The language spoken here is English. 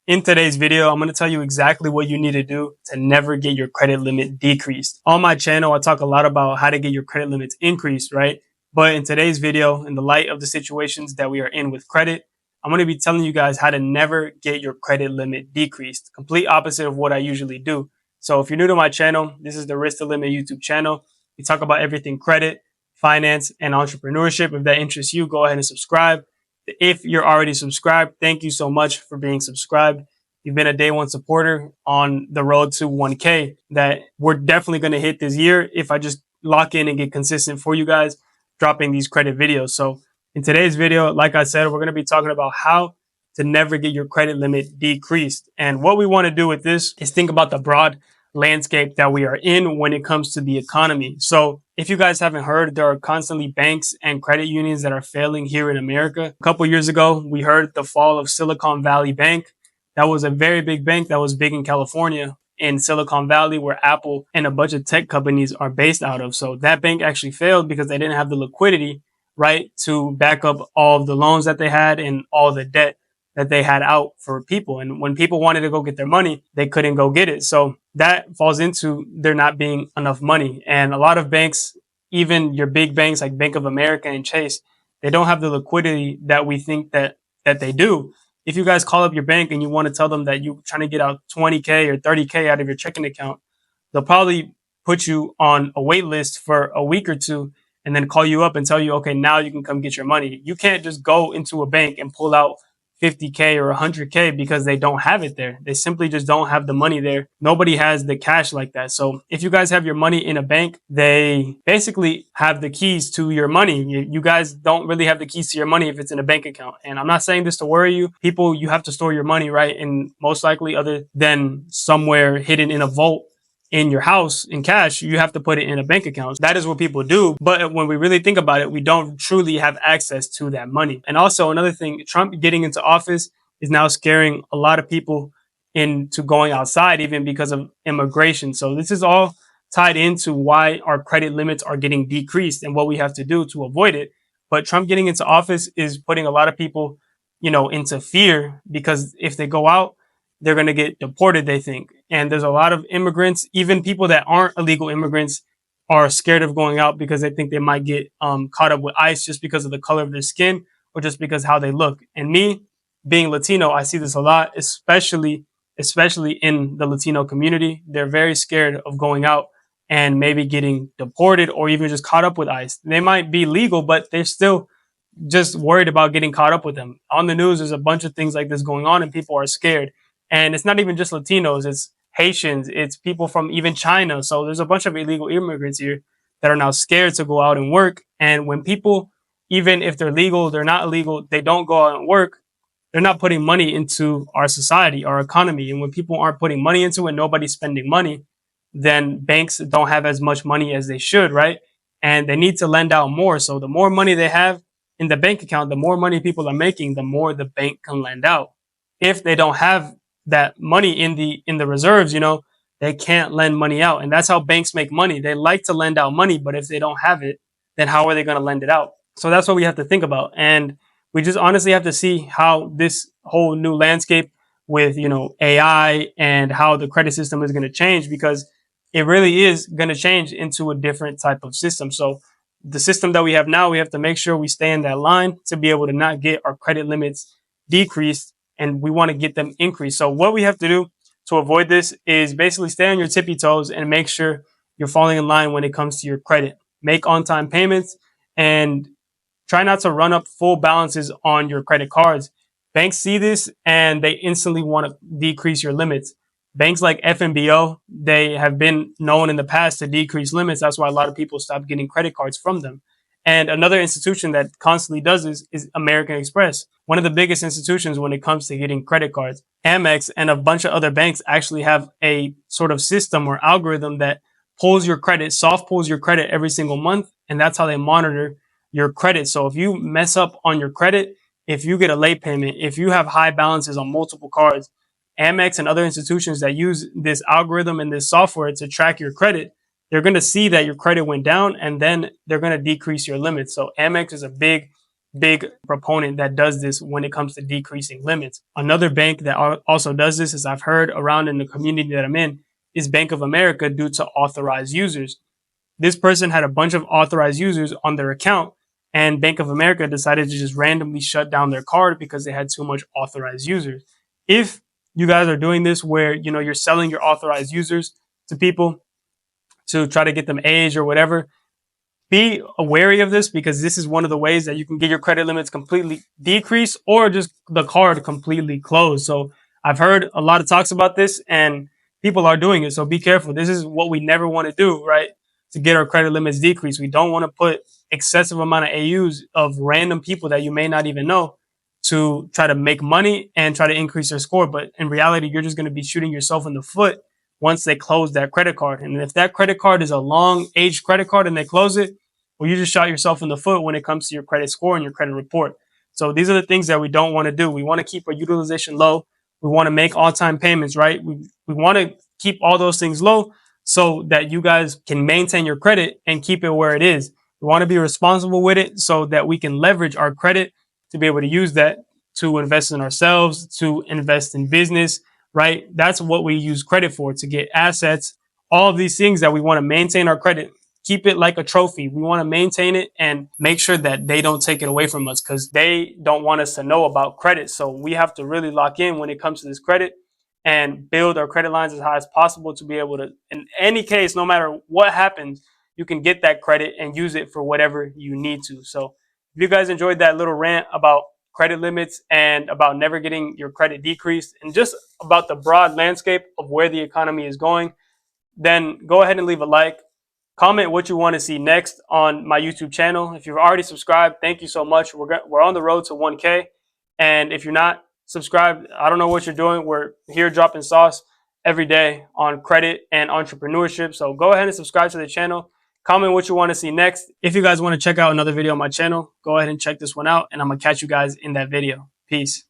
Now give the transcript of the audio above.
In today's video, I'm going to tell you exactly what you need to do to never get your credit limit decreased. On my channel, I talk a lot about how to get your credit limits increased, right? But in today's video, in the light of the situations that we are in with credit, I'm going to be telling you guys how to never get your credit limit decreased. Complete opposite of what I usually do. So if you're new to my channel, this is the Risk to Limit YouTube channel. We talk about everything credit, finance, and entrepreneurship. If that interests you, go ahead and subscribe. If you're already subscribed, thank you so much for being subscribed. You've been a day one supporter on the road to 1K that we're definitely going to hit this year if I just lock in and get consistent for you guys dropping these credit videos. So in today's video, like I said, we're going to be talking about how to never get your credit limit decreased. And what we want to do with this is think about the broad landscape that we are in when it comes to the economy. So if you guys haven't heard, there are constantly banks and credit unions that are failing here in America. A couple years ago, we heard the fall of Silicon Valley Bank. That was a very big bank that was big in California, in Silicon Valley, where Apple and a bunch of tech companies are based out of. So that bank actually failed because they didn't have the liquidity, right, to back up all of the loans that they had and all the debt that they had out for people. And when people wanted to go get their money, they couldn't go get it. So that falls into there not being enough money. And a lot of banks, even your big banks like Bank of America and Chase, they don't have the liquidity that we think that they do. If you guys call up your bank and you want to tell them that you're trying to get out 20K or 30K out of your checking account, they'll probably put you on a wait list for a week or two and then call you up and tell you, okay, now you can come get your money. You can't just go into a bank and pull out 50K or 100K because they don't have it there. They simply just don't have the money there. Nobody has the cash like that. So if you guys have your money in a bank, they basically have the keys to your money. You guys don't really have the keys to your money if it's in a bank account. And I'm not saying this to worry you. People, you have to store your money, right? And most likely other than somewhere hidden in a vault in your house in cash, you have to put it in a bank account. That is what people do. But when we really think about it, we don't truly have access to that money. And also another thing, Trump getting into office is now scaring a lot of people into going outside, even because of immigration. So this is all tied into why our credit limits are getting decreased and what we have to do to avoid it. But Trump getting into office is putting a lot of people, into fear, because if they go out, they're going to get deported, they think. And there's a lot of immigrants, even people that aren't illegal immigrants, are scared of going out because they think they might get caught up with ICE just because of the color of their skin or just because how they look. And me, being Latino, I see this a lot, especially in the Latino community. They're very scared of going out and maybe getting deported or even just caught up with ICE. They might be legal, but they're still just worried about getting caught up with them. On the news, there's a bunch of things like this going on and people are scared. And it's not even just Latinos, it's Haitians, it's people from even China. So there's a bunch of illegal immigrants here that are now scared to go out and work. And when people, even if they're legal, they're not illegal, they don't go out and work, they're not putting money into our society, our economy. And when people aren't putting money into it, nobody's spending money, then banks don't have as much money as they should, right? And they need to lend out more. So the more money they have in the bank account, the more money people are making, the more the bank can lend out. If they don't have that money in the reserves, they can't lend money out. And that's how banks make money. They like to lend out money, but if they don't have it, then how are they going to lend it out? So that's what we have to think about. And we just honestly have to see how this whole new landscape with, AI and how the credit system is going to change, because it really is going to change into a different type of system. So the system that we have now, we have to make sure we stay in that line to be able to not get our credit limits decreased, and we want to get them increased. So what we have to do to avoid this is basically stay on your tippy toes and make sure you're falling in line when it comes to your credit. Make on-time payments and try not to run up full balances on your credit cards. Banks see this and they instantly want to decrease your limits. Banks like FNBO, they have been known in the past to decrease limits. That's why a lot of people stop getting credit cards from them. And another institution that constantly does this is American Express, one of the biggest institutions when it comes to getting credit cards. Amex and a bunch of other banks actually have a sort of system or algorithm that pulls your credit, soft pulls your credit every single month. And that's how they monitor your credit. So if you mess up on your credit, if you get a late payment, if you have high balances on multiple cards, Amex and other institutions that use this algorithm and this software to track your credit, they're going to see that your credit went down and then they're going to decrease your limits. So Amex is a big big proponent that does this when it comes to decreasing limits. Another bank that also does this, as I've heard around in the community that I'm in, is Bank of America, due to authorized users. This person had a bunch of authorized users on their account, and Bank of America decided to just randomly shut down their card because they had too much authorized users. If you guys are doing this where you're selling your authorized users to people to try to get them age or whatever, be wary of this, because this is one of the ways that you can get your credit limits completely decreased or just the card completely closed. So I've heard a lot of talks about this and people are doing it. So be careful. This is what we never want to do, right? To get our credit limits decreased. We don't want to put excessive amount of AUs of random people that you may not even know to try to make money and try to increase their score. But in reality, you're just going to be shooting yourself in the foot once they close that credit card. And if that credit card is a long aged credit card and they close it, well, you just shot yourself in the foot when it comes to your credit score and your credit report. So these are the things that we don't want to do. We want to keep our utilization low. We want to make on-time payments, right? We want to keep all those things low so that you guys can maintain your credit and keep it where it is. We want to be responsible with it so that we can leverage our credit to be able to use that to invest in ourselves, to invest in business, right? That's what we use credit for, to get assets, all of these things that we want to maintain our credit. Keep it like a trophy. We want to maintain it and make sure that they don't take it away from us, because they don't want us to know about credit. So we have to really lock in when it comes to this credit and build our credit lines as high as possible to be able to, in any case, no matter what happens, you can get that credit and use it for whatever you need to. So if you guys enjoyed that little rant about credit limits and about never getting your credit decreased and just about the broad landscape of where the economy is going, then go ahead and leave a like. Comment what you want to see next on my YouTube channel. If you've already subscribed, thank you so much. We're on the road to 1K. And if you're not subscribed, I don't know what you're doing. We're here dropping sauce every day on credit and entrepreneurship. So go ahead and subscribe to the channel. Comment what you want to see next. If you guys want to check out another video on my channel, go ahead and check this one out. And I'm going to catch you guys in that video. Peace.